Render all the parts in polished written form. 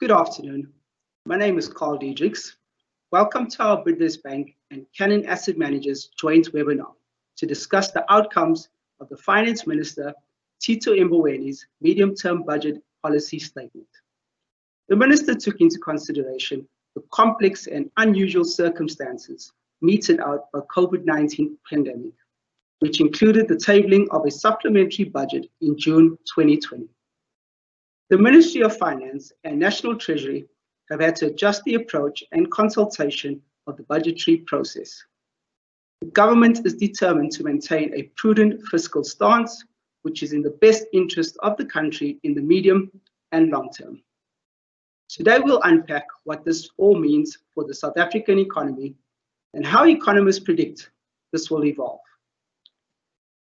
Good afternoon. My name is Carl Diedrichs. Welcome to our Bidvest Bank and Cannon Asset Managers joint webinar to discuss the outcomes of the Finance Minister Tito Mbowene's medium-term budget policy statement. The Minister took into consideration the complex and unusual circumstances meted out by COVID-19 pandemic, which included the tabling of a supplementary budget in June 2020. The Ministry of Finance and National Treasury have had to adjust the approach and consultation of the budgetary process. The government is determined to maintain a prudent fiscal stance, which is in the best interest of the country in the medium and long term. Today we'll unpack what this all means for the South African economy and how economists predict this will evolve.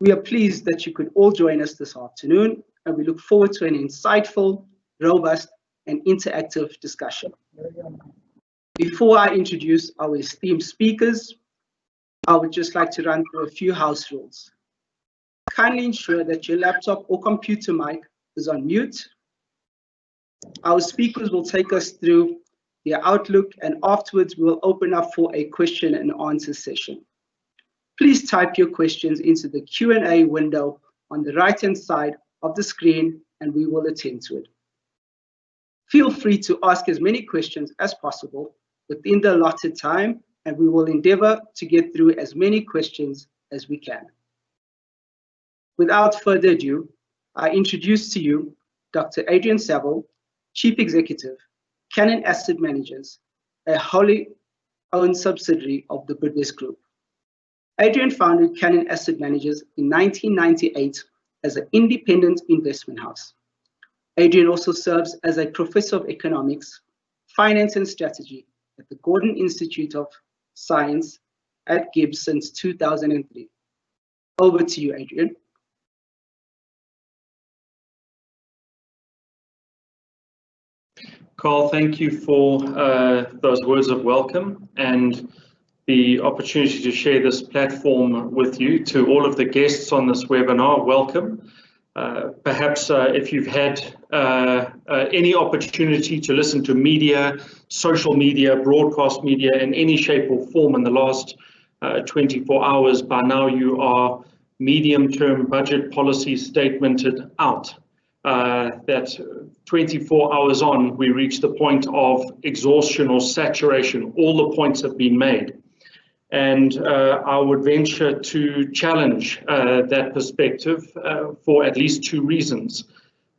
We are pleased that you could all join us this afternoon, and we look forward to an insightful, robust, and interactive discussion. Before I introduce our esteemed speakers, I would just like to run through a few house rules. Kindly ensure that your laptop or computer mic is on mute. Our speakers will take us through their outlook, and afterwards we will open up for a question and answer session. Please type your questions into the Q&A window on the right-hand side of the screen, and we will attend to it. Feel free to ask as many questions as possible within the allotted time, and we will endeavor to get through as many questions as we can. Without further ado, I introduce to you Dr. Adrian Saville, Chief Executive, Cannon Asset Managers, a wholly owned subsidiary of the Bidvest Group. Adrian founded Cannon Asset Managers in 1998 as an independent investment house. Adrian also serves as a professor of economics, finance and strategy at the Gordon Institute of Science at Gibbs since 2003. Over to you, Adrian. Carl, thank you for those words of welcome and the opportunity to share this platform with you. To all of the guests on this webinar, welcome. Perhaps if you've had any opportunity to listen to media, social media, broadcast media in any shape or form in the last 24 hours, by now you are medium-term budget policy statemented out. That 24 hours on, we reach the point of exhaustion or saturation. All the points have been made. And I would venture to challenge that perspective for at least two reasons.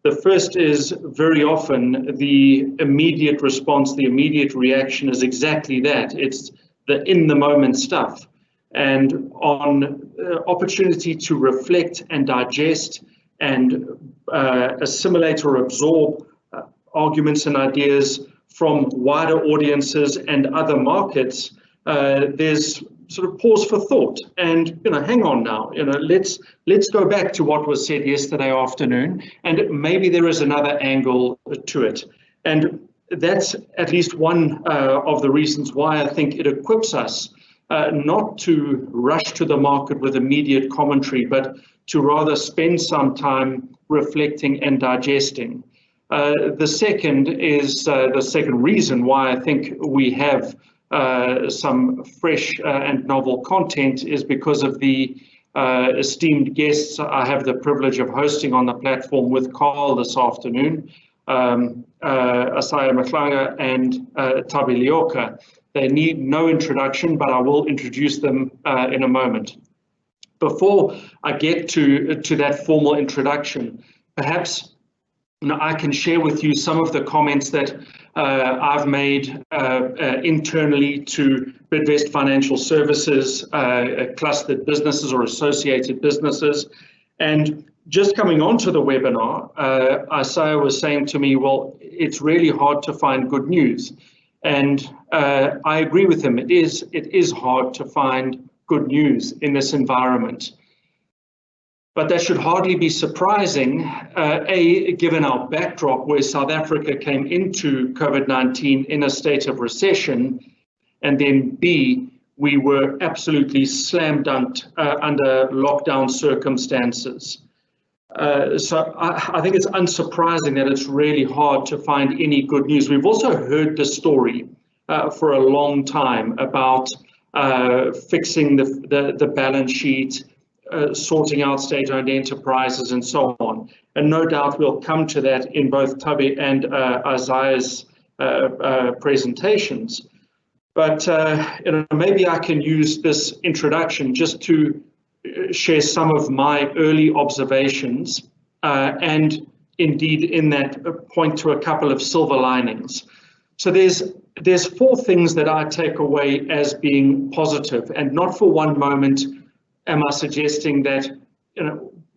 The first is very often the immediate response, the immediate reaction is exactly that. It's the in-the-moment stuff. And on opportunity to reflect and digest and assimilate or absorb arguments and ideas from wider audiences and other markets, there's sort of pause for thought and, hang on now, let's go back to what was said yesterday afternoon, and maybe there is another angle to it. And that's at least one of the reasons why I think it equips us not to rush to the market with immediate commentary, but to rather spend some time reflecting and digesting. The second is the second reason why I think we have some fresh and novel content is because of the esteemed guests I have the privilege of hosting on the platform with Carl this afternoon, Asaya Mahlanga and Tabi Leoka. They need no introduction, but I will introduce them in a moment. Before I get to that formal introduction, perhaps I can share with you some of the comments that I've made internally to Bidvest Financial Services, clustered businesses or associated businesses. And just coming onto the webinar, Isaiah was saying to me, well, it's really hard to find good news. And I agree with him. It is hard to find good news in this environment. But that should hardly be surprising, A, given our backdrop where South Africa came into COVID-19 in a state of recession, and then B, we were absolutely slam dunked under lockdown circumstances. So I think it's unsurprising that it's really hard to find any good news. We've also heard the story for a long time about fixing the balance sheet, sorting out state-owned enterprises and so on. And no doubt we'll come to that in both Thabi and Isaiah's presentations. But maybe I can use this introduction just to share some of my early observations and indeed in that point to a couple of silver linings. So there's four things that I take away as being positive, and not for one moment am I suggesting that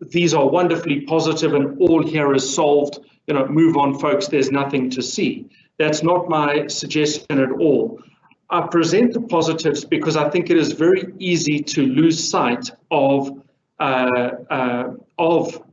these are wonderfully positive and all here is solved, move on folks, there's nothing to see. That's not my suggestion at all. I present the positives because I think it is very easy to lose sight of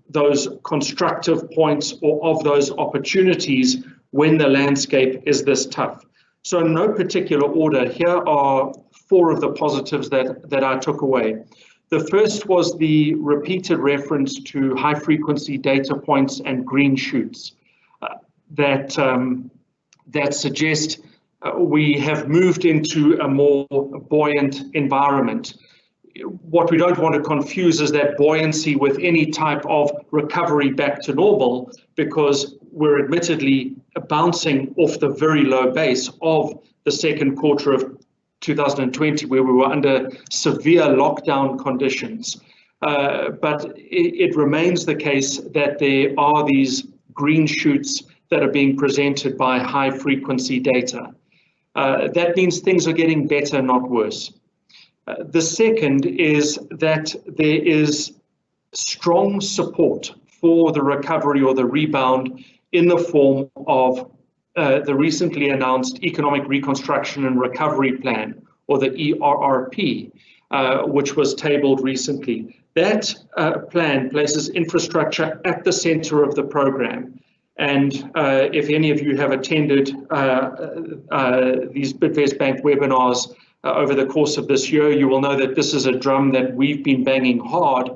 those constructive points or of those opportunities when the landscape is this tough. So in no particular order, here are four of the positives that I took away. The first was the repeated reference to high frequency data points and green shoots that suggest we have moved into a more buoyant environment. What we don't want to confuse is that buoyancy with any type of recovery back to normal, because we're admittedly bouncing off the very low base of the second quarter of 2020, where we were under severe lockdown conditions. But it remains the case that there are these green shoots that are being presented by high frequency data. That means things are getting better, not worse. The second is that there is strong support for the recovery or the rebound in the form of the recently announced Economic Reconstruction and Recovery Plan, or the ERRP, which was tabled recently. That plan places infrastructure at the center of the program. And if any of you have attended these Bidvest Bank webinars over the course of this year, you will know that this is a drum that we've been banging hard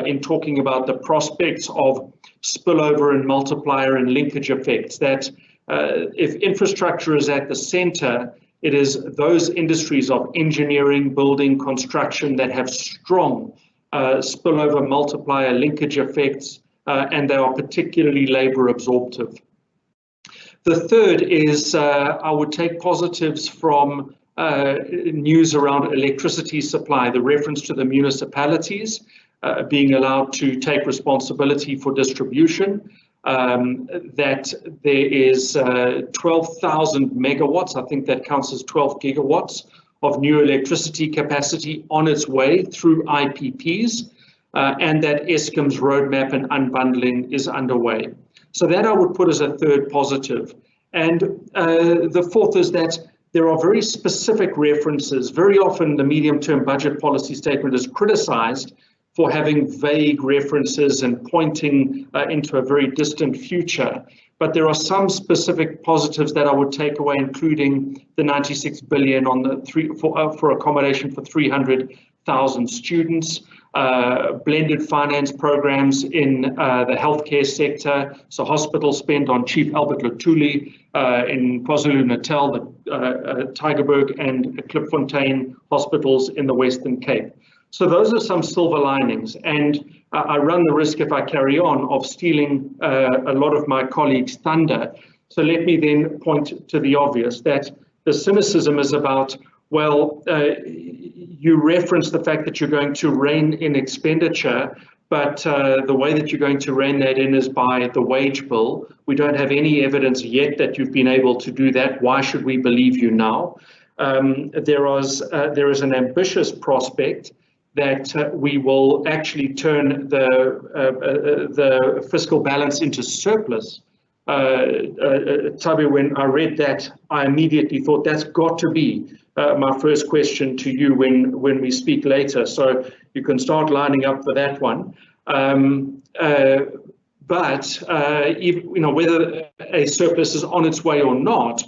in talking about the prospects of spillover and multiplier and linkage effects, that if infrastructure is at the center, it is those industries of engineering, building, construction that have strong spillover, multiplier, linkage effects, and they are particularly labor absorptive. The third is I would take positives from news around electricity supply, the reference to the municipalities being allowed to take responsibility for distribution, that there is 12,000 megawatts, I think that counts as 12 gigawatts of new electricity capacity on its way through IPPs, and that Eskom's roadmap and unbundling is underway. So that I would put as a third positive. And the fourth is that there are very specific references. Very often the medium-term budget policy statement is criticized for having vague references and pointing into a very distant future. But there are some specific positives that I would take away, including the 96 billion on the for accommodation for 300,000 students, blended finance programs in the healthcare sector, so hospital spend on Chief Albert Luthuli in KwaZulu-Natal, the Tygerberg and Klipfontein hospitals in the Western Cape. So those are some silver linings, and I run the risk, if I carry on, of stealing a lot of my colleagues' thunder. So let me then point to the obvious, that the cynicism is about, well, you reference the fact that you're going to rein in expenditure, but the way that you're going to rein that in is by the wage bill. We don't have any evidence yet that you've been able to do that. Why should we believe you now? There is an ambitious prospect that we will actually turn the fiscal balance into surplus. Thabi, when I read that, I immediately thought that's got to be my first question to you when we speak later. So you can start lining up for that one. But even, whether a surplus is on its way or not,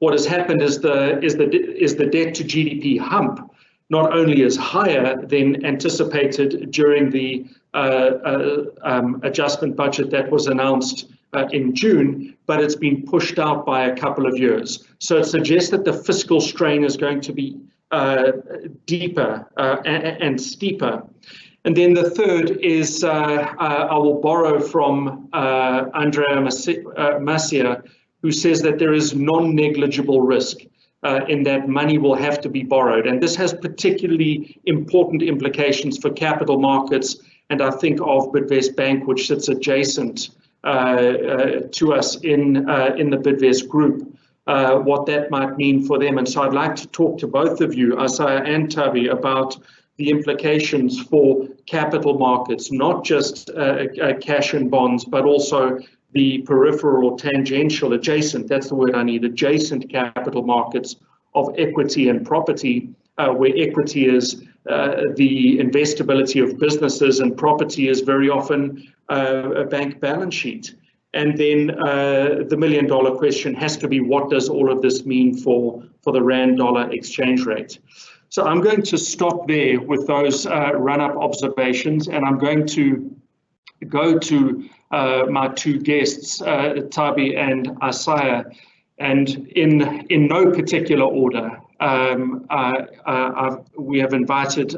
what has happened is the debt to GDP hump not only is higher than anticipated during the adjustment budget that was announced in June, but it's been pushed out by a couple of years. So it suggests that the fiscal strain is going to be deeper and steeper. And then the third is I will borrow from Andrea Masia, who says that there is non-negligible risk in that money will have to be borrowed. And this has particularly important implications for capital markets, and I think of Bidvest Bank, which sits adjacent to us in the Bidvest Group, what that might mean for them. And so I'd like to talk to both of you, Isaiah and Thabi, about the implications for capital markets, not just cash and bonds, but also the peripheral or tangential, adjacent, that's the word I need, adjacent capital markets of equity and property, where equity is the investability of businesses and property is very often a bank balance sheet. And then the million-dollar question has to be, what does all of this mean for the rand-dollar exchange rate? So I'm going to stop there with those run-up observations, and I'm going to go to my two guests, Thabi and Isaiah, and in no particular order. We have invited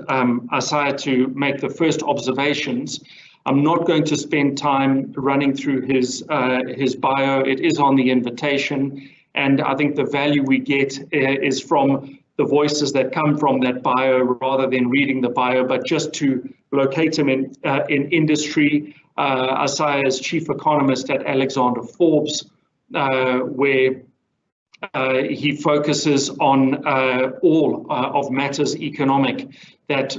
Isaiah to make the first observations. I'm not going to spend time running through his bio. It is on the invitation, and I think the value we get is from the voices that come from that bio rather than reading the bio, but just to locate him in industry. Isaiah is chief economist at Alexander Forbes, where he focuses on all of matters economic that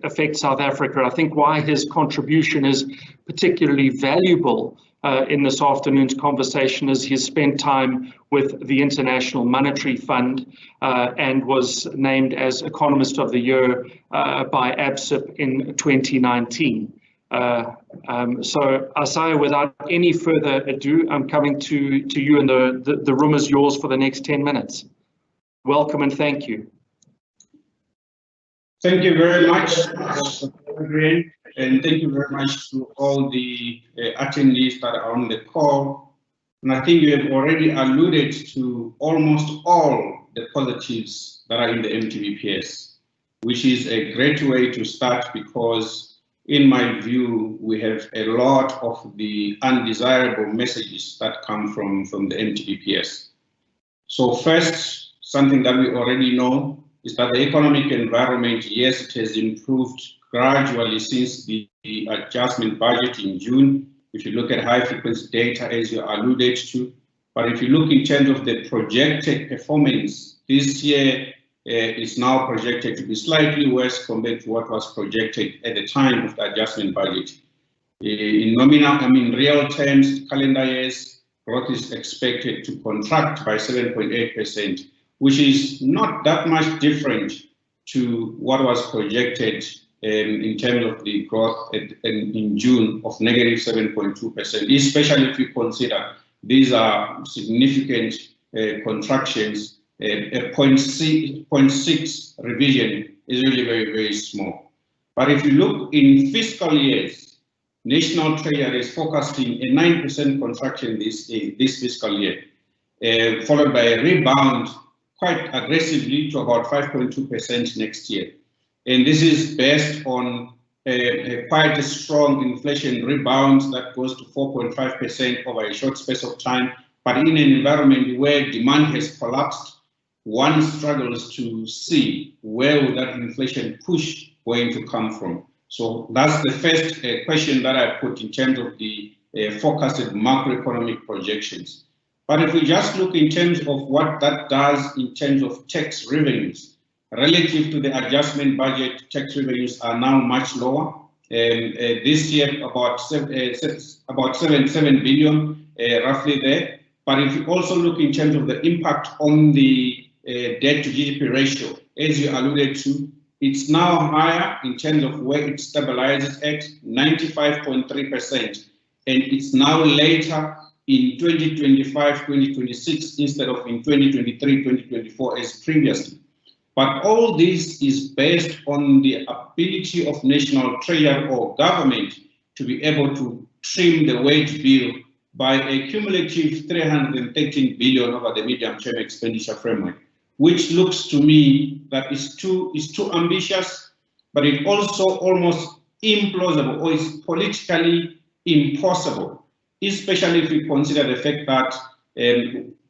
affect South Africa. I think why his contribution is particularly valuable in this afternoon's conversation is he's spent time with the International Monetary Fund and was named as Economist of the Year by ABSIP in 2019. So Isaiah, without any further ado, I'm coming to you, and the room is yours for the next 10 minutes. Welcome and thank you. Thank you very much, Adrian, and thank you very much to all the attendees that are on the call. And I think you have already alluded to almost all the positives that are in the MTBPS, which is a great way to start because, in my view, we have a lot of the undesirable messages that come from the MTBPS. So first, something that we already know is that the economic environment, yes, it has improved gradually since the adjustment budget in June. If you look at high frequency data, as you alluded to, but if you look in terms of the projected performance, this year is now projected to be slightly worse compared to what was projected at the time of the adjustment budget. In nominal, real terms, calendar years, growth is expected to contract by 7.8%, which is not that much different to what was projected in terms of the growth in June of negative 7.2%, especially if you consider these are significant contractions. A 0.6 revision is really very, very small. But if you look in fiscal years, National Treasury is forecasting a 9% contraction this fiscal year, followed by a rebound quite aggressively to about 5.2% next year. And this is based on quite a strong inflation rebound that goes to 4.5% over a short space of time. But in an environment where demand has collapsed, one struggles to see where will that inflation push going to come from. So that's the first question that I put in terms of the forecasted macroeconomic projections. But if we just look in terms of what that does in terms of tax revenues, relative to the adjustment budget, tax revenues are now much lower. This year, about 7 billion, roughly there. But if you also look in terms of the impact on the debt to GDP ratio, as you alluded to, it's now higher in terms of where it stabilizes at 95.3%. And it's now later in 2025, 2026, instead of in 2023, 2024 as previously. But all this is based on the ability of national treasury or government to be able to trim the wage bill by a cumulative 313 billion over the medium-term expenditure framework, which looks to me that is too ambitious, but it also almost implausible or is politically impossible, especially if we consider the fact that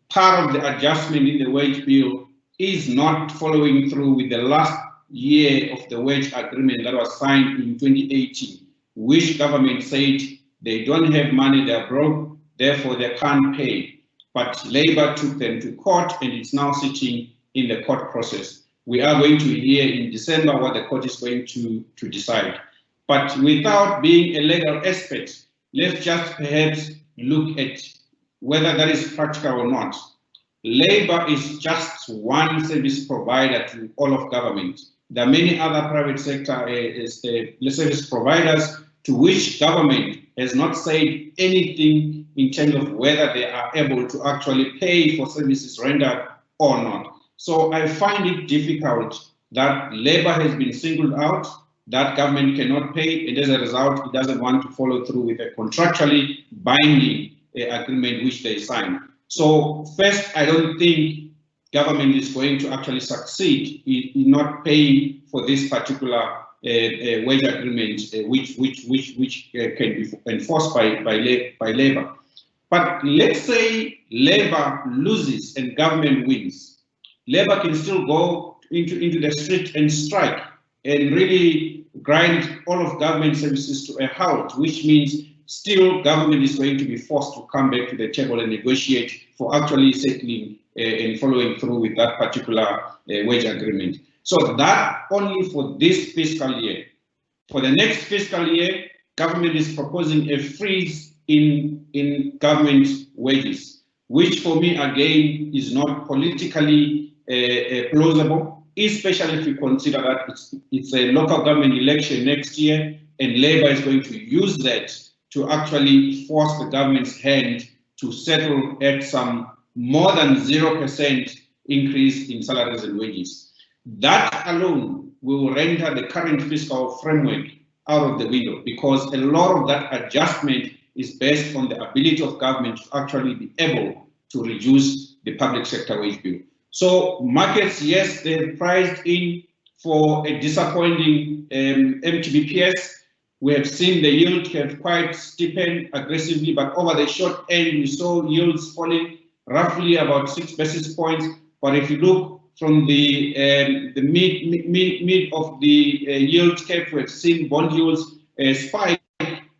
part of the adjustment in the wage bill is not following through with the last year of the wage agreement that was signed in 2018, which government said they don't have money, they're broke, therefore they can't pay. But Labour took them to court and it's now sitting in the court process. We are going to hear in December what the court is going to decide. But without being a legal expert, let's just perhaps look at whether that is practical or not. Labour is just one service provider to all of government. There are many other private sector service providers to which government has not said anything in terms of whether they are able to actually pay for services rendered or not. So I find it difficult that Labour has been singled out, that government cannot pay, and as a result, it doesn't want to follow through with a contractually binding agreement which they signed. So first, I don't think government is going to actually succeed in not paying for this particular wage agreement, which can be enforced by Labour. But let's say Labour loses and government wins. Labour can still go into the street and strike and really grind all of government services to a halt, which means still government is going to be forced to come back to the table and negotiate for actually settling and following through with that particular wage agreement. So that only for this fiscal year. For the next fiscal year, government is proposing a freeze in government wages, which for me again is not politically plausible, especially if we consider that it's a local government election next year and Labour is going to use that to actually force the government's hand to settle at some more than 0% increase in salaries and wages. That alone will render the current fiscal framework out of the window, because a lot of that adjustment is based on the ability of government to actually be able to reduce the public sector wage bill. So markets, yes, they're priced in for a disappointing MTBPS. We have seen the yield curve quite steepen aggressively, but over the short end, we saw yields falling roughly about 6 basis points. But if you look from the mid of the yield curve, we have seen bond yields spike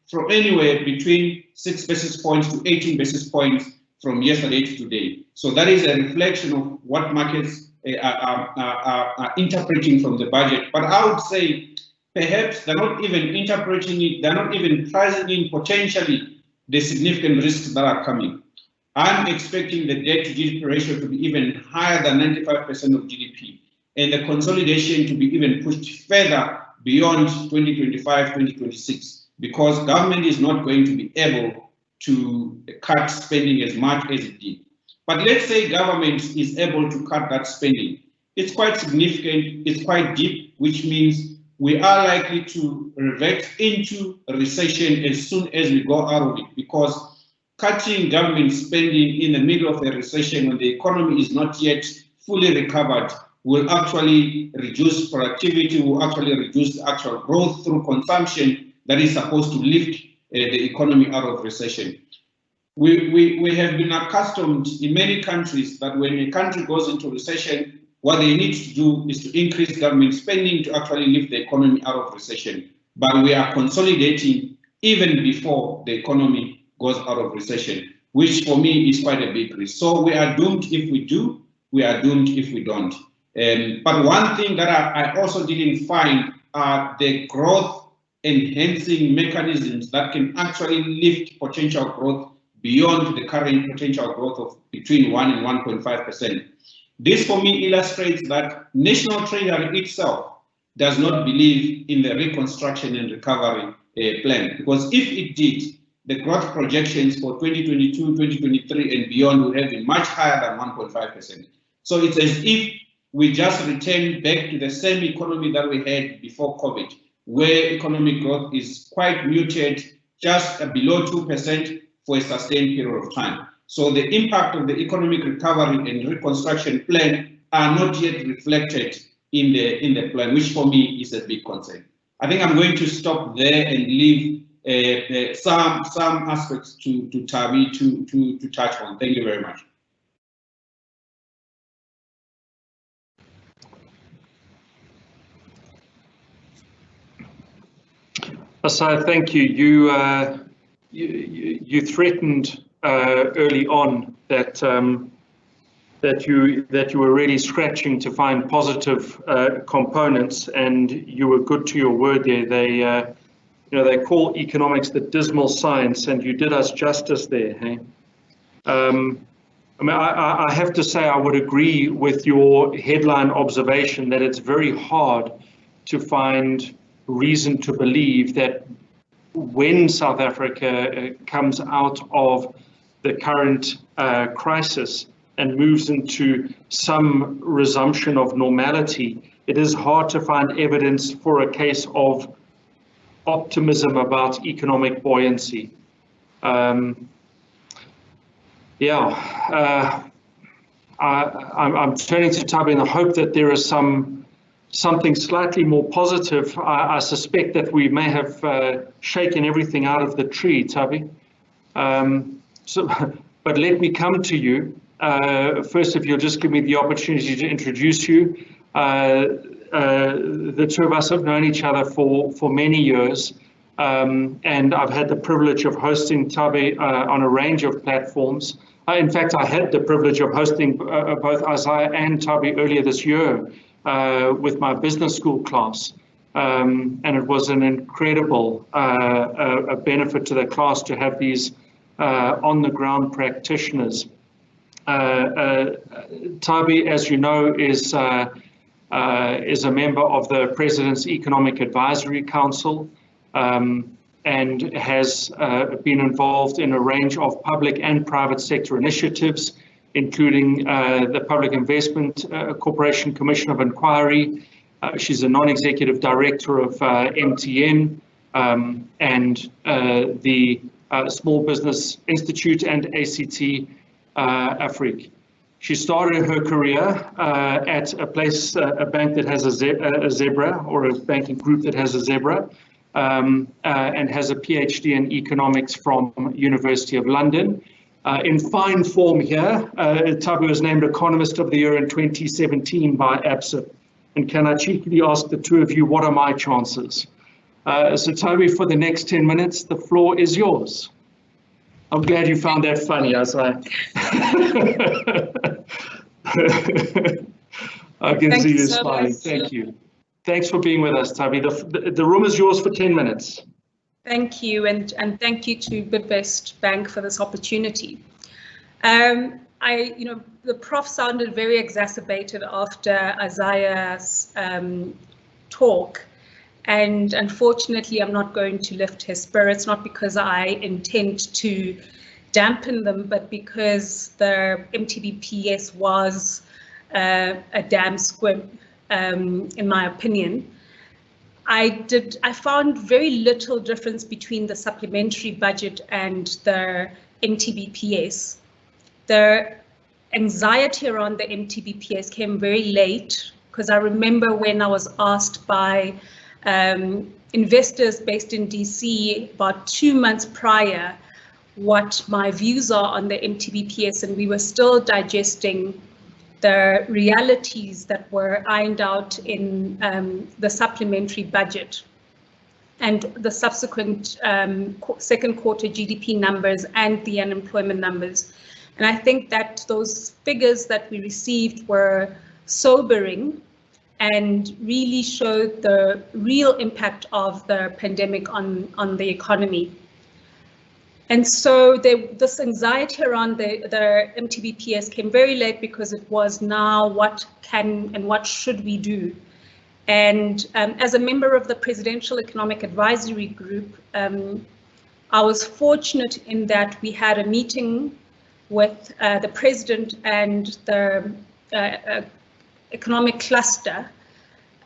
from anywhere between 6 basis points to 18 basis points from yesterday to today. So that is a reflection of what markets are interpreting from the budget. But I would say perhaps they're not even interpreting it, they're not even pricing in potentially the significant risks that are coming. I'm expecting the debt to GDP ratio to be even higher than 95% of GDP, and the consolidation to be even pushed further beyond 2025, 2026, because government is not going to be able to cut spending as much as it did. But let's say government is able to cut that spending. It's quite significant, it's quite deep, which means we are likely to revert into a recession as soon as we go out of it, because cutting government spending in the middle of a recession when the economy is not yet fully recovered will actually reduce productivity, will actually reduce the actual growth through consumption that is supposed to lift the economy out of recession. We have been accustomed in many countries that when a country goes into recession, what they need to do is to increase government spending to actually lift the economy out of recession. But we are consolidating even before the economy goes out of recession, which for me is quite a big risk. So we are doomed if we do, we are doomed if we don't. But one thing that I also didn't find are the growth enhancing mechanisms that can actually lift potential growth beyond the current potential growth of between 1 and 1.5%. This for me illustrates that National Treasury itself does not believe in the reconstruction and recovery plan, because if it did, the growth projections for 2022, 2023 and beyond would have been much higher than 1.5%. So it's as if we just return back to the same economy that we had before COVID, where economic growth is quite muted, just below 2% for a sustained period of time. So the impact of the economic recovery and reconstruction plan are not yet reflected in the plan, which for me is a big concern. I think I'm going to stop there and leave some aspects to Thabi to touch on. Thank you very much. Asai, thank you. You threatened early on that that you were really scratching to find positive components, and you were good to your word there. They call economics the dismal science, and you did us justice there. Hey? I mean, I have to say I would agree with your headline observation that it's very hard to find reason to believe that when South Africa comes out of the current crisis and moves into some resumption of normality, it is hard to find evidence for a case of optimism about economic buoyancy. I'm turning to Thabi in the hope that there is something slightly more positive. I suspect that we may have shaken everything out of the tree, Thabi. But let me come to you. First, if you'll just give me the opportunity to introduce you. The two of us have known each other for many years, and I've had the privilege of hosting Thabi on a range of platforms. In fact, I had the privilege of hosting both Isaiah and Thabi earlier this year with my business school class, and it was an incredible a benefit to the class to have these on-the-ground practitioners. Thabi, as you know, is a member of the President's Economic Advisory Council and has been involved in a range of public and private sector initiatives, including the Public Investment Corporation Commission of Inquiry. She's a non-executive director of MTN and the Small Business Institute and ACT Afrique. She started her career at a bank that has a zebra, or a banking group that has a zebra, and has a PhD in economics from University of London. In fine form here, Thabi was named Economist of the Year in 2017 by ABSA. And can I cheekily ask the two of you, what are my chances? So Thabi, for the next 10 minutes, the floor is yours. I'm glad you found that funny, Asai. I can see you smiling. Thank you. Thanks for being with us, Thabi. The room is yours for 10 minutes. Thank you, and thank you to Bidvest Bank for this opportunity. The Prof sounded very exacerbated after Isaiah's talk. And unfortunately, I'm not going to lift his spirits, not because I intend to dampen them, but because the MTBPS was a damn squib, in my opinion. I found very little difference between the supplementary budget and the MTBPS. The anxiety around the MTBPS came very late, because I remember when I was asked by investors based in DC about 2 months prior what my views are on the MTBPS, and we were still digesting the realities that were ironed out in the supplementary budget and the subsequent second quarter GDP numbers and the unemployment numbers. And I think that those figures that we received were sobering and really showed the real impact of the pandemic on the economy. And so this anxiety around the MTBPS came very late, because it was now what can and what should we do. And as a member of the Presidential Economic Advisory Group, I was fortunate in that we had a meeting with the President and the economic cluster,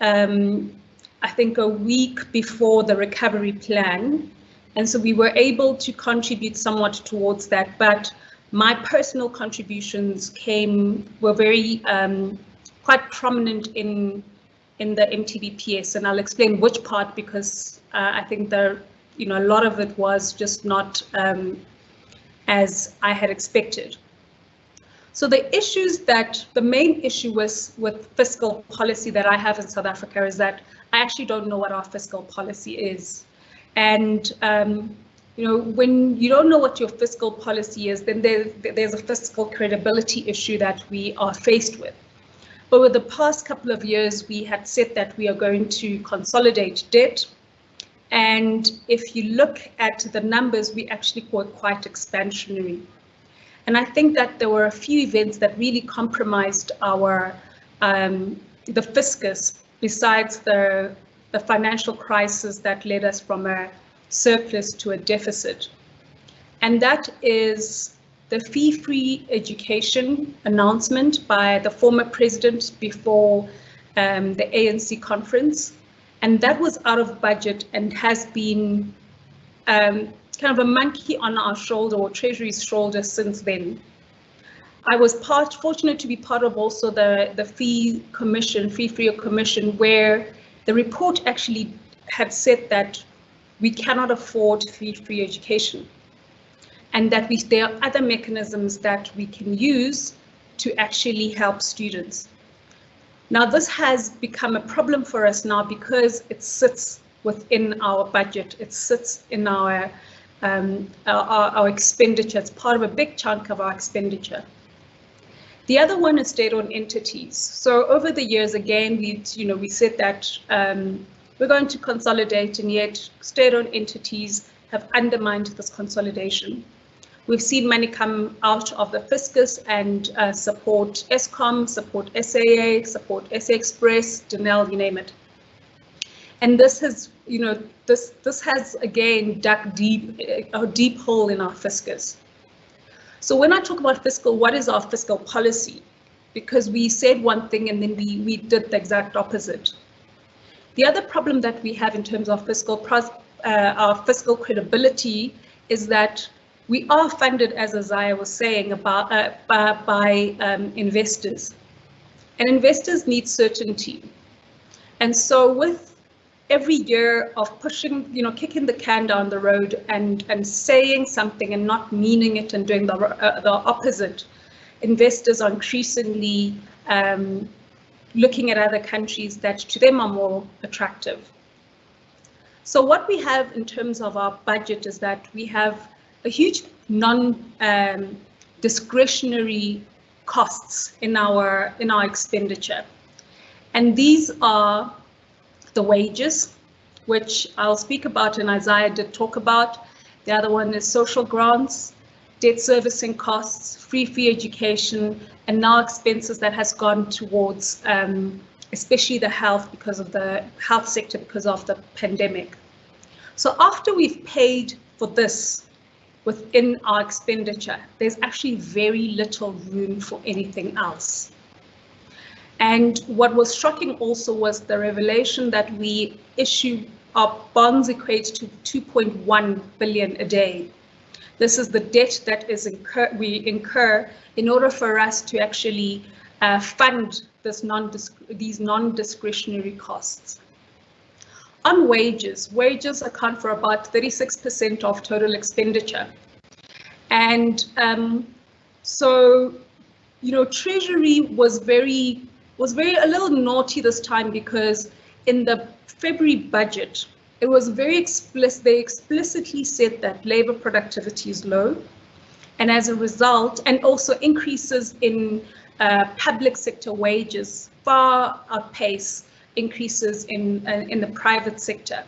I think a week before the recovery plan. And so we were able to contribute somewhat towards that, but my personal contributions were very quite prominent in the MTBPS, and I'll explain which part, because I think a lot of it was just not as I had expected. So the main issue was with fiscal policy that I have in South Africa is that I actually don't know what our fiscal policy is. And when you don't know what your fiscal policy is, then there's a fiscal credibility issue that we are faced with. Over the past couple of years, we had said that we are going to consolidate debt. And if you look at the numbers, we actually were quite expansionary. And I think that there were a few events that really compromised the fiscus, besides the financial crisis that led us from a surplus to a deficit. And that is the fee-free education announcement by the former president before the ANC conference. And that was out of budget and has been kind of a monkey on our shoulder, or Treasury's shoulder, since then. I was fortunate to be part of also the Free Commission, where the report actually had said that we cannot afford fee-free education, and that there are other mechanisms that we can use to actually help students. Now, this has become a problem for us now because it sits within our budget. It sits in our expenditure. It's part of a big chunk of our expenditure. The other one is state-owned entities. So over the years, again, we said that we're going to consolidate, and yet state-owned entities have undermined this consolidation. We've seen money come out of the fiscus and support Eskom, support SAA, support SA Express, Denel, you name it. And this has, this has again dug a deep hole in our fiscus. So when I talk about fiscal, what is our fiscal policy? Because we said one thing and then we did the exact opposite. The other problem that we have in terms of our fiscal credibility is that we are funded, as Isaiah was saying, by investors. And investors need certainty. And so with every year of pushing, kicking the can down the road and saying something and not meaning it and doing the opposite, investors are increasingly looking at other countries that to them are more attractive. So what we have in terms of our budget is that we have a huge non-discretionary costs in our expenditure. And these are the wages, which I'll speak about and Isaiah did talk about. The other one is social grants, debt servicing costs, free education, and now expenses that has gone towards especially the health, because of the health sector, because of the pandemic. So after we've paid for this within our expenditure, there's actually very little room for anything else. And what was shocking also was the revelation that we issue our bonds equate to 2.1 billion a day. This is the debt that we incur in order for us to actually fund these non-discretionary costs. On wages account for about 36% of total expenditure. And so, Treasury was a little naughty this time, because in the February budget, it was very explicit. They explicitly said that labor productivity is low, and as a result, and also increases in public sector wages far outpace increases in the private sector.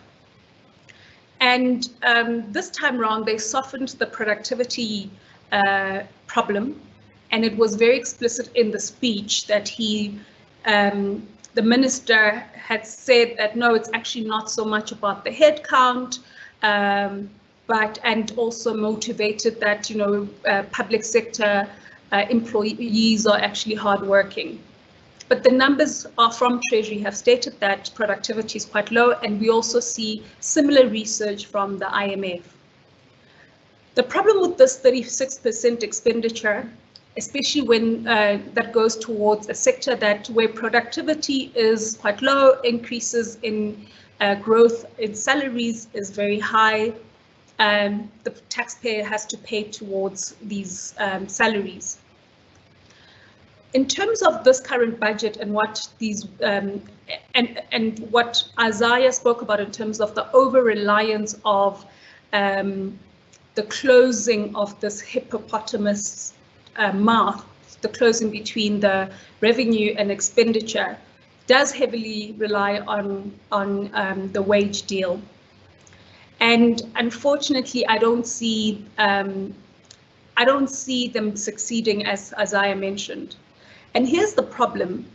And this time around, they softened the productivity problem, and it was very explicit in the speech that the minister had said that no, it's actually not so much about the head count, and also motivated that public sector employees are actually hardworking. But the numbers are from Treasury have stated that productivity is quite low, and we also see similar research from the IMF. The problem with this 36% expenditure, especially when that goes towards a sector where productivity is quite low, increases in growth in salaries is very high, the taxpayer has to pay towards these salaries. In terms of this current budget and what these and what Isaiah spoke about in terms of the over-reliance of the closing of this hippopotamus mouth, the closing between the revenue and expenditure, does heavily rely on the wage deal. And unfortunately, I don't see them succeeding, as Isaiah mentioned. And here's the problem.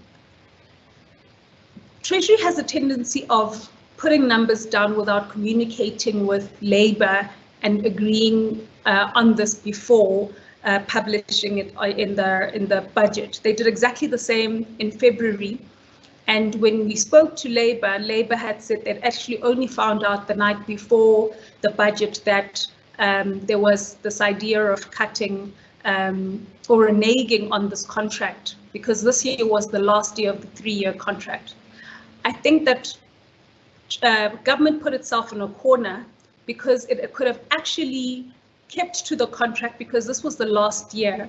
Treasury has a tendency of putting numbers down without communicating with Labour and agreeing on this before publishing it in the budget. They did exactly the same in February. And when we spoke to Labour, Labour had said they'd actually only found out the night before the budget that there was this idea of cutting or reneging on this contract, because this year was the last year of the 3-year contract. I think that government put itself in a corner because it could have actually kept to the contract, because this was the last year.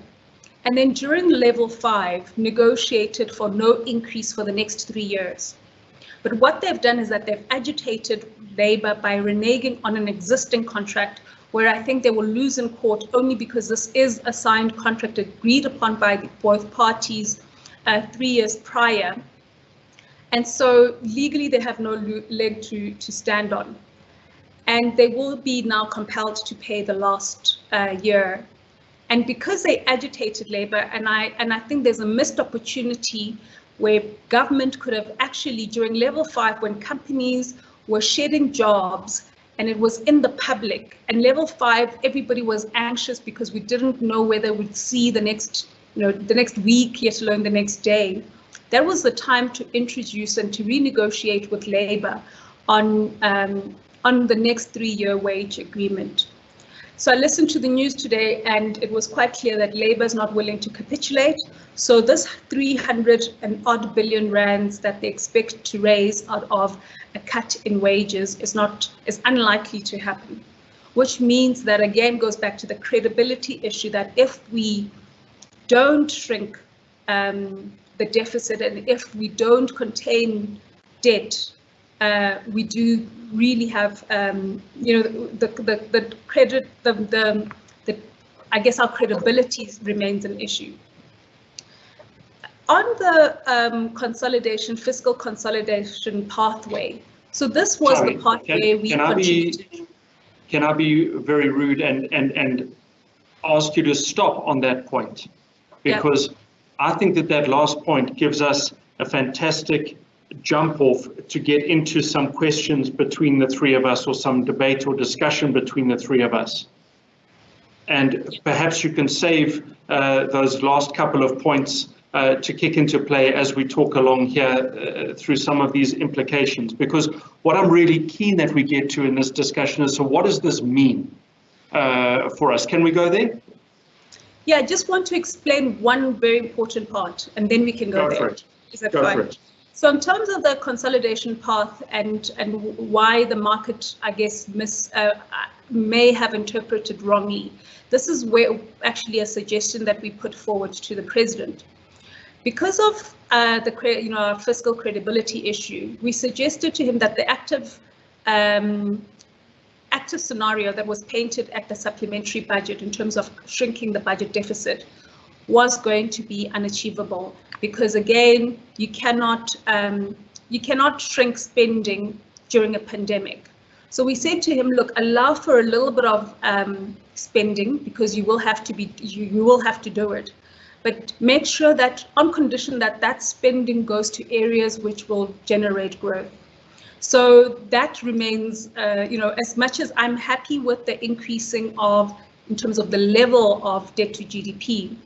And then during level 5, negotiated for no increase for the next 3 years. But what they've done is that they've agitated Labour by reneging on an existing contract, where I think they will lose in court only because this is a signed contract agreed upon by both parties 3 years prior. And so legally they have no leg to stand on. And they will be now compelled to pay the last year. And because they agitated Labour, and I think there's a missed opportunity where government could have actually, during level 5, when companies were shedding jobs and it was in the public, and level 5, everybody was anxious because we didn't know whether we'd see the next week, yet alone the next day. That was the time to introduce and to renegotiate with Labour on the next 3-year wage agreement. So I listened to the news today, and it was quite clear that Labour is not willing to capitulate. So this 300-odd billion rands that they expect to raise out of a cut in wages is unlikely to happen, which means that again goes back to the credibility issue, that if we don't shrink the deficit and if we don't contain debt, we do really have, the credit, I guess our credibility remains an issue. On the fiscal consolidation pathway, so this was the pathway we contributed. Can I be very rude and ask you to stop on that point? Because I think that last point gives us a fantastic jump off to get into some questions between the three of us, or some debate or discussion between the three of us. And perhaps you can save those last couple of points to kick into play as we talk along here through some of these implications. Because what I'm really keen that we get to in this discussion is, so what does this mean for us? Can we go there? Yeah, I just want to explain one very important part, and then we can go there. Is that fine? So in terms of the consolidation path and why the market, I guess, may have interpreted wrongly, this is where actually a suggestion that we put forward to the president. Because of our fiscal credibility issue, we suggested to him that the active scenario that was painted at the supplementary budget in terms of shrinking the budget deficit was going to be unachievable, because again, you cannot shrink spending during a pandemic. So we said to him, look, allow for a little bit of spending, because you will have to do it, but make sure that on condition that spending goes to areas which will generate growth. So that remains, as much as I'm happy with the increasing in terms of the level of debt to GDP,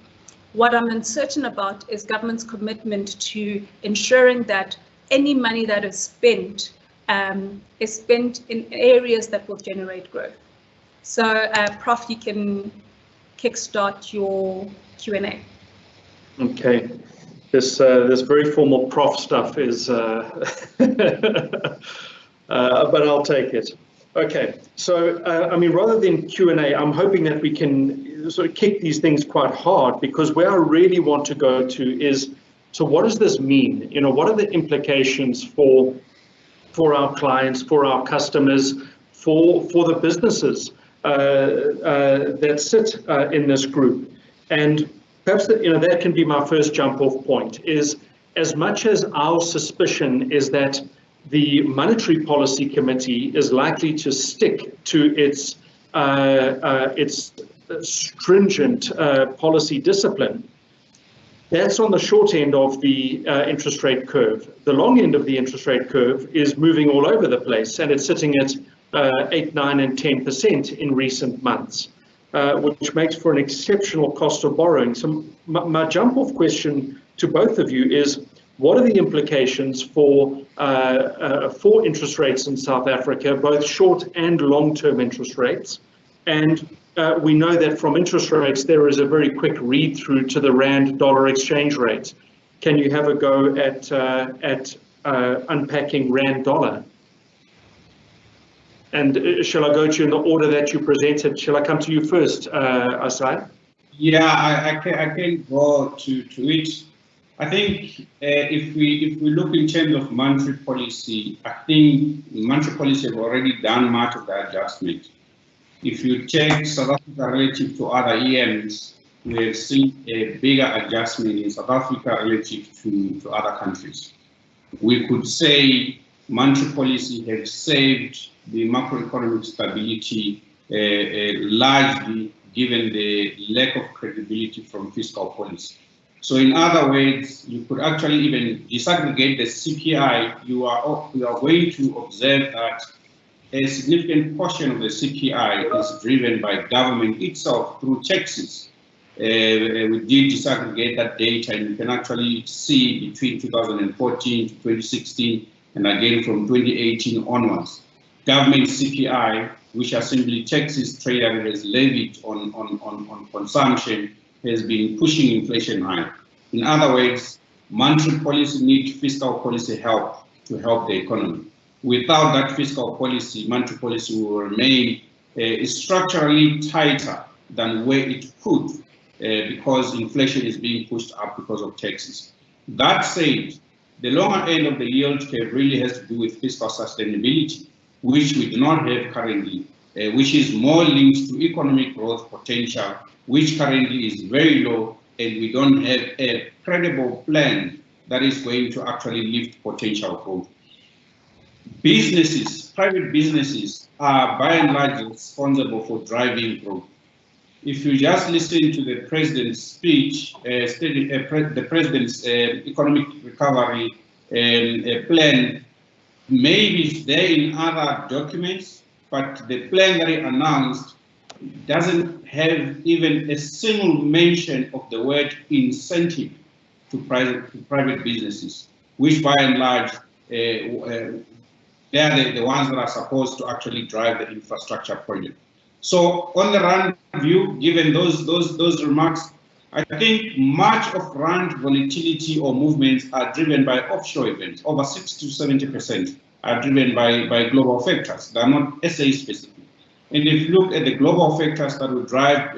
What I'm uncertain about is government's commitment to ensuring that any money that is spent in areas that will generate growth. So, Prof, you can kickstart your Q&A. Okay. This very formal prof stuff is, but I'll take it. Okay, so I mean, rather than Q&A, I'm hoping that we can sort of kick these things quite hard, because where I really want to go to is, so what does this mean? You know, what are the implications for our clients, for our customers, for the businesses that sit in this group? And perhaps that can be my first jump-off point, is as much as our suspicion is that the Monetary Policy Committee is likely to stick to its stringent policy discipline, that's on the short end of the interest rate curve. The long end of the interest rate curve is moving all over the place, and it's sitting at 8, 9, and 10% in recent months, which makes for an exceptional cost of borrowing. So my jump-off question to both of you is, what are the implications for interest rates in South Africa, both short and long-term interest rates? And we know that from interest rates, there is a very quick read-through to the rand-dollar exchange rate. Can you have a go at unpacking rand-dollar? And shall I go to you in the order that you presented? Shall I come to you first, Asai? Yeah, I can go to it. I think if we look in terms of monetary policy, I think monetary policy have already done much of the adjustment. If you check South Africa relative to other EMs, we have seen a bigger adjustment in South Africa relative to other countries. We could say monetary policy has saved the macroeconomic stability largely given the lack of credibility from fiscal policy. So in other words, you could actually even disaggregate the CPI. You are going to observe that a significant portion of the CPI is driven by government itself through taxes. We did disaggregate that data, and you can actually see between 2014 to 2016, and again from 2018 onwards, government CPI, which are simply taxes Treasury has levied on consumption, has been pushing inflation high. In other words, monetary policy needs fiscal policy help to help the economy. Without that fiscal policy, monetary policy will remain structurally tighter than where it could because inflation is being pushed up because of taxes. That said, the longer end of the yield curve really has to do with fiscal sustainability, which we do not have currently, which is more linked to economic growth potential, which currently is very low, and we don't have a credible plan that is going to actually lift potential growth. Businesses, private businesses, are by and large responsible for driving growth. If you just listen to the president's speech, the president's economic recovery plan, maybe it's there in other documents, but the plan that he announced doesn't have even a single mention of the word incentive to private businesses, which by and large, they are the ones that are supposed to actually drive the infrastructure project. So on the rand view, given those remarks, I think much of rand volatility or movements are driven by offshore events. Over 60 to 70% are driven by global factors. They are not SA specific. And if you look at the global factors that will drive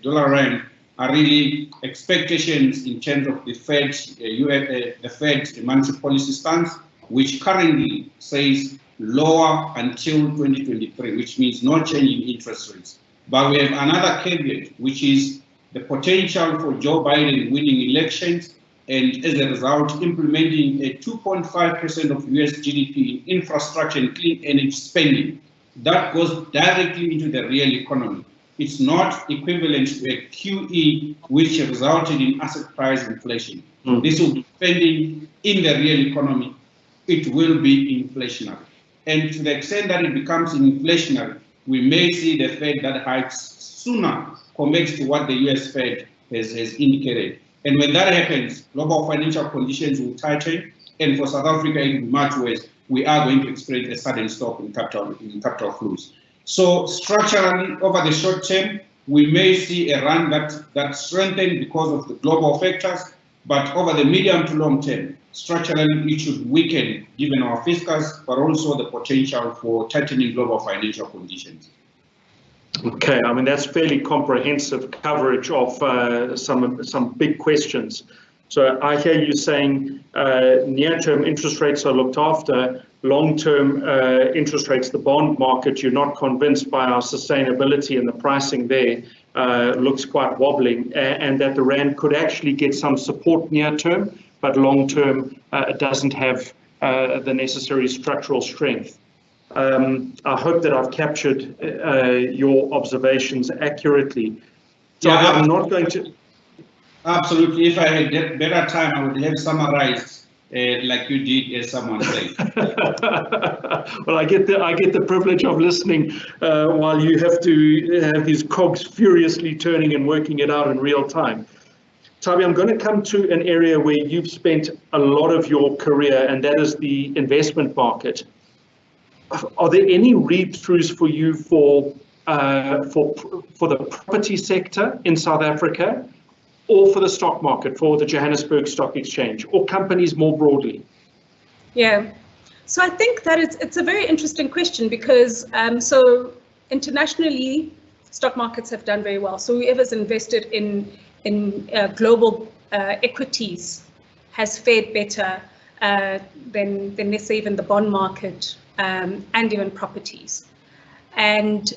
dollar rand, are really expectations in terms of the Fed, the monetary policy stance, which currently says lower until 2023, which means no change in interest rates. But we have another caveat, which is the potential for Joe Biden winning elections, and as a result, implementing a 2.5% of US GDP in infrastructure and clean energy spending. That goes directly into the real economy. It's not equivalent to a QE, which resulted in asset price inflation. This will be spending in the real economy. It will be inflationary. And to the extent that it becomes inflationary, we may see the Fed that hikes sooner compared to what the US Fed has indicated. And when that happens, global financial conditions will tighten, and for South Africa, it will be much worse. We are going to experience a sudden stop in capital flows. So structurally, over the short term, we may see a run that strengthens because of the global factors, but over the medium to long term, structurally it should weaken given our fiscals, but also the potential for tightening global financial conditions. Okay, I mean, that's fairly comprehensive coverage of some big questions. So I hear you saying near-term interest rates are looked after, long-term interest rates, the bond market, you're not convinced by our sustainability, and the pricing there looks quite wobbling, and that the Rand could actually get some support near-term, but long-term it doesn't have the necessary structural strength. I hope that I've captured your observations accurately. So yeah, I'm not going to... Absolutely. If I had better time, I would have summarized like you did, as someone said. Well, I get the privilege of listening while you have to have these cogs furiously turning and working it out in real time. Thabi, I'm going to come to an area where you've spent a lot of your career, and that is the investment market. Are there any read-throughs for you for the property sector in South Africa, or for the stock market, for the Johannesburg Stock Exchange, or companies more broadly? Yeah, so I think that it's a very interesting question, because so internationally, stock markets have done very well. So whoever's invested in global equities has fared better than let's say even the bond market and even properties. And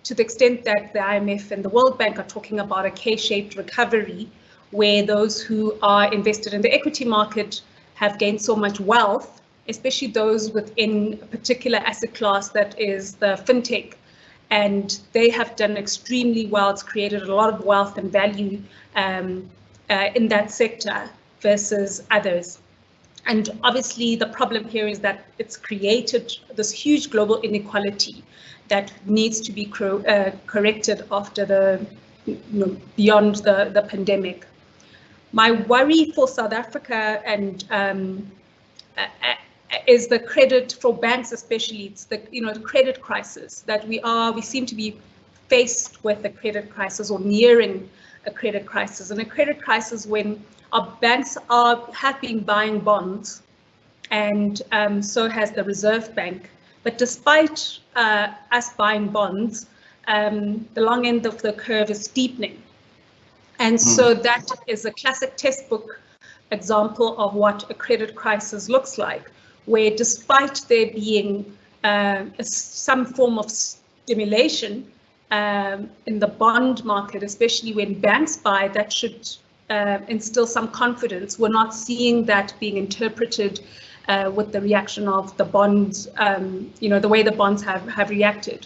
to the extent that the IMF and the World Bank are talking about a K-shaped recovery, where those who are invested in the equity market have gained so much wealth, especially those within a particular asset class that is the fintech, and they have done extremely well. It's created a lot of wealth and value in that sector versus others. And obviously the problem here is that it's created this huge global inequality that needs to be corrected after beyond the pandemic. My worry for South Africa and is the credit for banks, especially. It's the the credit crisis that we seem to be faced with a credit crisis, or nearing a credit crisis, and a credit crisis when our banks have been buying bonds, and so has the Reserve Bank. But despite us buying bonds, the long end of the curve is steepening. And so that is a classic textbook example of what a credit crisis looks like, where despite there being some form of stimulation in the bond market, especially when banks buy, that should instill some confidence. We're not seeing that being interpreted with the reaction of the bonds, the way the bonds have reacted,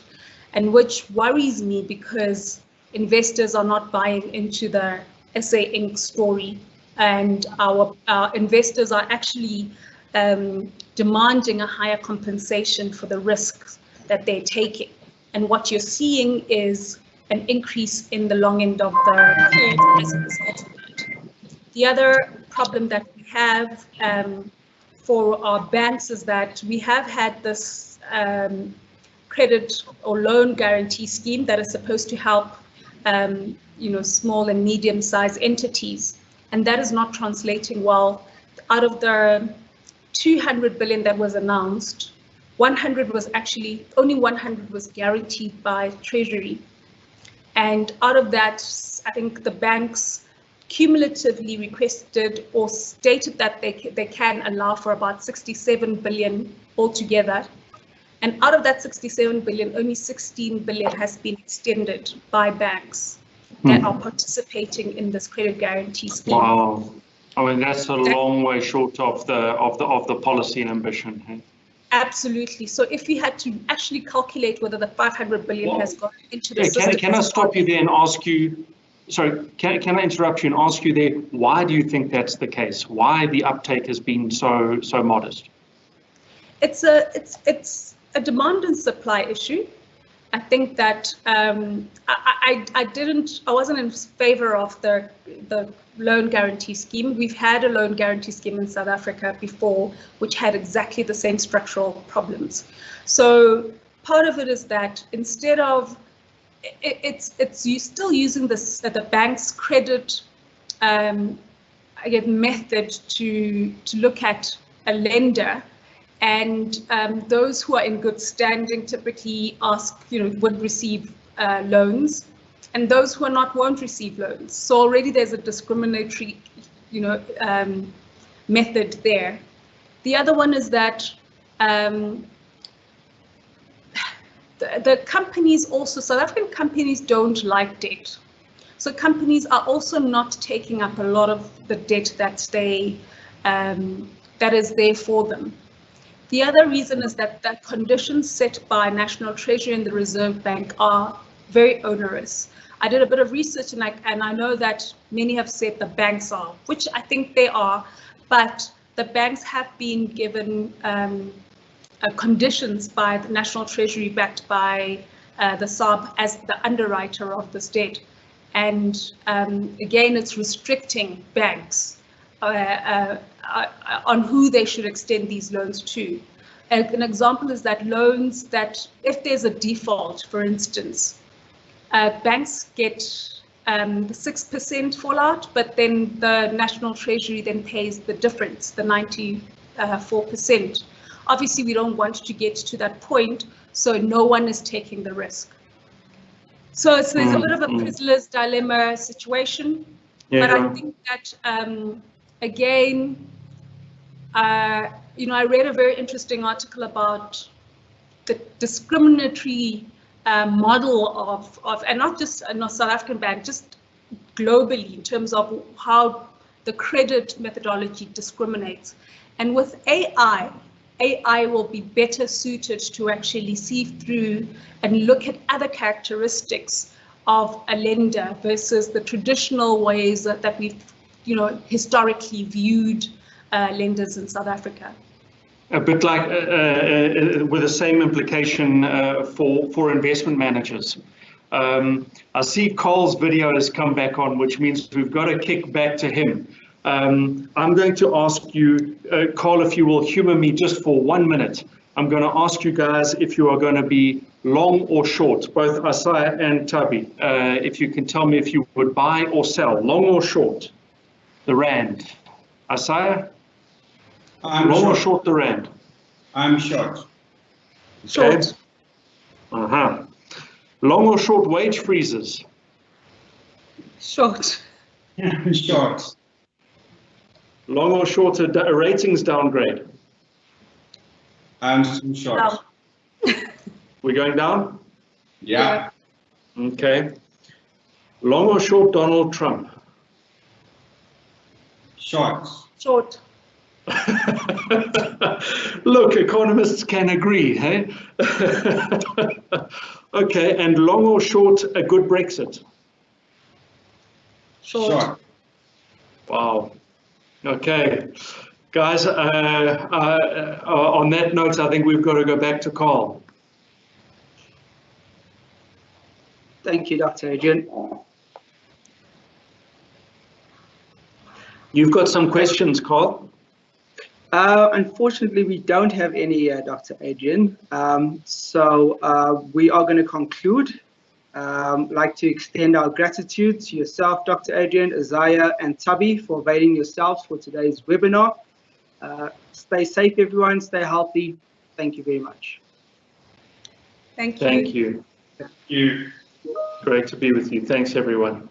and which worries me, because investors are not buying into the SA Inc. story, and our investors are actually demanding a higher compensation for the risks that they're taking. And what you're seeing is an increase in the long end of the curve as a result of that. The other problem that we have for our banks is that we have had this credit or loan guarantee scheme that is supposed to help small and medium-sized entities, and that is not translating well. Out of the 200 billion that was announced, 100 was actually, only 100 was guaranteed by Treasury. And out of that, I think the banks cumulatively requested or stated that they can allow for about 67 billion altogether. And out of that 67 billion, only 16 billion has been extended by banks that are participating in this credit guarantee scheme. Wow. I mean, that's a long way short of the policy and ambition. Hey? Absolutely. So if we had to actually calculate whether the 500 billion has gone into the system. Can I stop you there and ask you, sorry, can I interrupt you and ask you there, why do you think that's the case? Why the uptake has been so modest? It's a demand and supply issue. I think that I wasn't in favor of the loan guarantee scheme. We've had a loan guarantee scheme in South Africa before, which had exactly the same structural problems. So part of it is that instead of you still using the bank's credit method to look at a lender. And those who are in good standing typically would receive loans, and those who are not won't receive loans. So already there's a discriminatory, method there. The other one is that the companies also, South African companies don't like debt. So companies are also not taking up a lot of the debt that is there for them. The other reason is that the conditions set by National Treasury and the Reserve Bank are very onerous. I did a bit of research and I know that many have said the banks are, which I think they are, but the banks have been given conditions by the National Treasury backed by the SARB as the underwriter of this debt. And again, it's restricting banks on who they should extend these loans to. An example is that loans that, if there's a default, for instance, banks get the 6% fallout, but then the National Treasury then pays the difference, the 94%. Obviously, we don't want to get to that point, so no one is taking the risk. So there's a bit of a prisoner's dilemma situation, but I think that again, I read a very interesting article about the discriminatory model of and not just South African bank, just globally in terms of how the credit methodology discriminates. And with AI will be better suited to actually sieve through and look at other characteristics of a lender versus the traditional ways that we've historically viewed lenders in South Africa. A bit like with the same implication for investment managers. I see Carl's video has come back on, which means we've got to kick back to him. I'm going to ask you, Carl, if you will humor me just for 1 minute. I'm going to ask you guys if you are going to be long or short, both Asaya and Thabi. If you can tell me if you would buy or sell, long or short, the Rand. Asaya? Long or short the Rand? I'm short. Short. Okay. Long or short wage freezes? Short. Short. Long or short a ratings downgrade? I'm still short. Down. We're going down? Yeah. Okay. Long or short Donald Trump? Short. Short. Look, economists can agree, hey? Okay, and long or short a good Brexit? Short. Wow. Okay, guys, on that note, I think we've got to go back to Carl. Thank you, Dr. Adrian. You've got some questions, Carl? Unfortunately, we don't have any, Dr. Adrian. So we are going to conclude. Like to extend our gratitude to yourself, Dr. Adrian, Isaiah, and Thabi for availing yourselves for today's webinar. Stay safe, everyone. Stay healthy. Thank you very much. Thank you. Thank you. Thank you. Great to be with you. Thanks, everyone.